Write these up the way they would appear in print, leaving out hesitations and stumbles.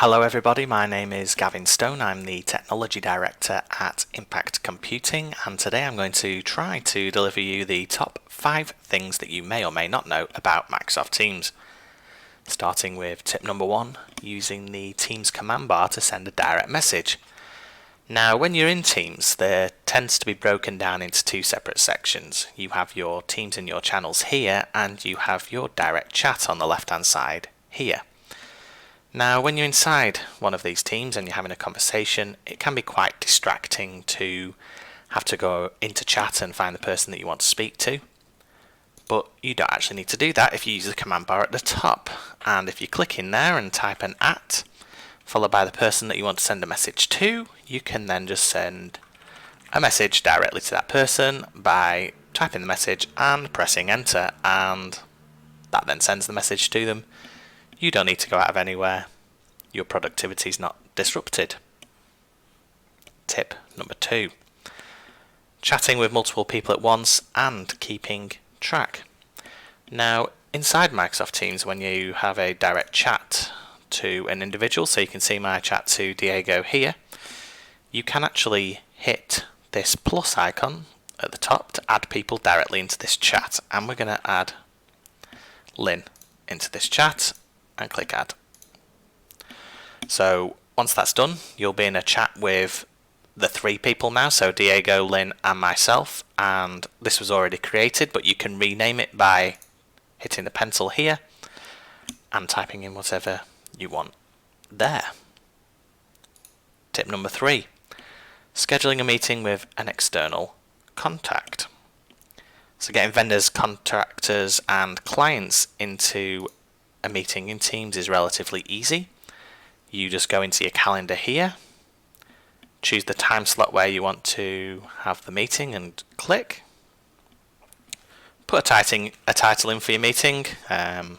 Hello everybody, my name is Gavin Stone. I'm the Technology Director at Impact Computing, and today I'm going to try to deliver you the top 5 things that you may or may not know about Microsoft Teams. Starting with tip number 1, using the Teams command bar to send a direct message. Now when you're in Teams, there tends to be broken down into 2 separate sections. You have your Teams and your channels here, and you have your direct chat on the left hand side here. Now when you're inside one of these teams and you're having a conversation, it can be quite distracting to have to go into chat and find the person that you want to speak to. But you don't actually need to do that if you use the command bar at the top. And if you click in there and type an @ followed by the person that you want to send a message to, you can then just send a message directly to that person by typing the message and pressing enter, and that then sends the message to them. You don't need to go out of anywhere. Your productivity is not disrupted. Tip number 2. Chatting with multiple people at once and keeping track. Now, inside Microsoft Teams, when you have a direct chat to an individual, so you can see my chat to Diego here, you can actually hit this plus icon at the top to add people directly into this chat. And we're going to add Lynn into this chat and click add. So once that's done, you'll be in a chat with the 3 people now, so Diego, Lynn and myself, and this was already created, but you can rename it by hitting the pencil here and typing in whatever you want there. Tip number 3, scheduling a meeting with an external contact. So getting vendors, contractors and clients into a meeting in Teams is relatively easy. You just go into your calendar here, choose the time slot where you want to have the meeting and click. Put a title in for your meeting. That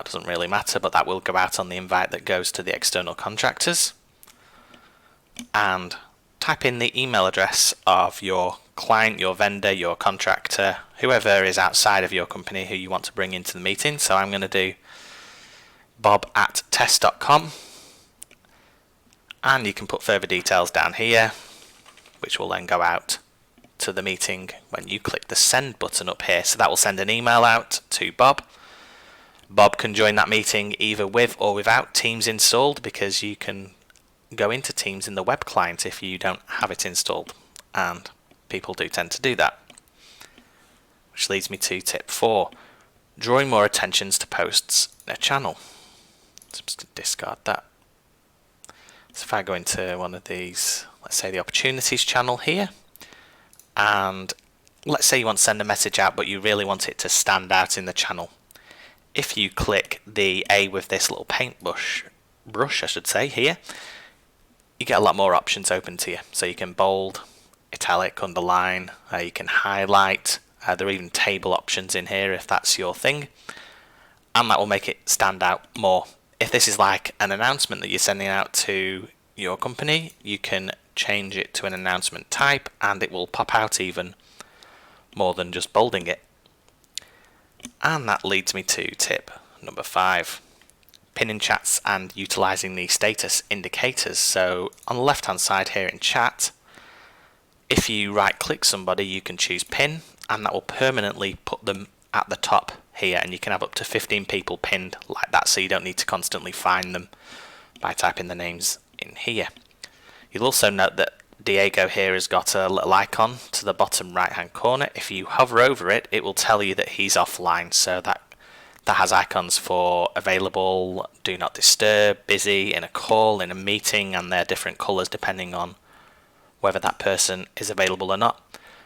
doesn't really matter, but that will go out on the invite that goes to the external contractors. And type in the email address of your client, your vendor, your contractor, whoever is outside of your company who you want to bring into the meeting. So I'm going to do bob@test.com, and you can put further details down here, which will then go out to the meeting when you click the send button up here. So that will send an email out to Bob. Bob can join that meeting either with or without Teams installed, because you can go into Teams in the web client if you don't have it installed, and people do tend to do that. Which leads me to tip 4, drawing more attentions to posts in a channel. So I'm just going to discard that. So if I go into one of these, let's say the opportunities channel here, and let's say you want to send a message out but you really want it to stand out in the channel. If you click the A with this little paintbrush I should say here, you get a lot more options open to you. So you can bold, italic, underline, you can highlight, there are even table options in here if that's your thing, and that will make it stand out more. If this is like an announcement that you're sending out to your company, you can change it to an announcement type and it will pop out even more than just bolding it. And that leads me to tip number 5, pinning chats and utilising the status indicators. So on the left hand side here in chat, if you right click somebody, you can choose pin, and that will permanently put them at the top here, and you can have up to 15 people pinned like that, so you don't need to constantly find them by typing the names in here. You'll also note that Diego here has got a little icon to the bottom right hand corner. If you hover over it, it will tell you that he's offline, so that has icons for available, do not disturb, busy, in a call, in a meeting, and they're different colours depending on whether that person is available or not.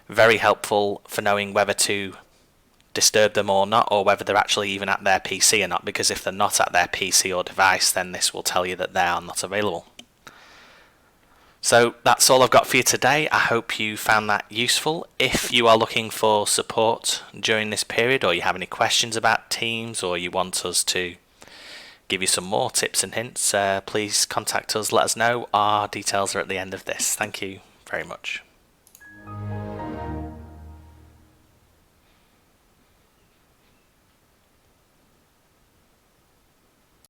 Very helpful for knowing whether to disturb them or not, or whether they're actually even at their PC or not, because if they're not at their PC or device, then this will tell you that they are not available. So that's all I've got for you today. I hope you found that useful. If you are looking for support during this period, or you have any questions about Teams, or you want us to give you some more tips and hints, please contact us, let us know. Our details are at the end of this. Thank you very much.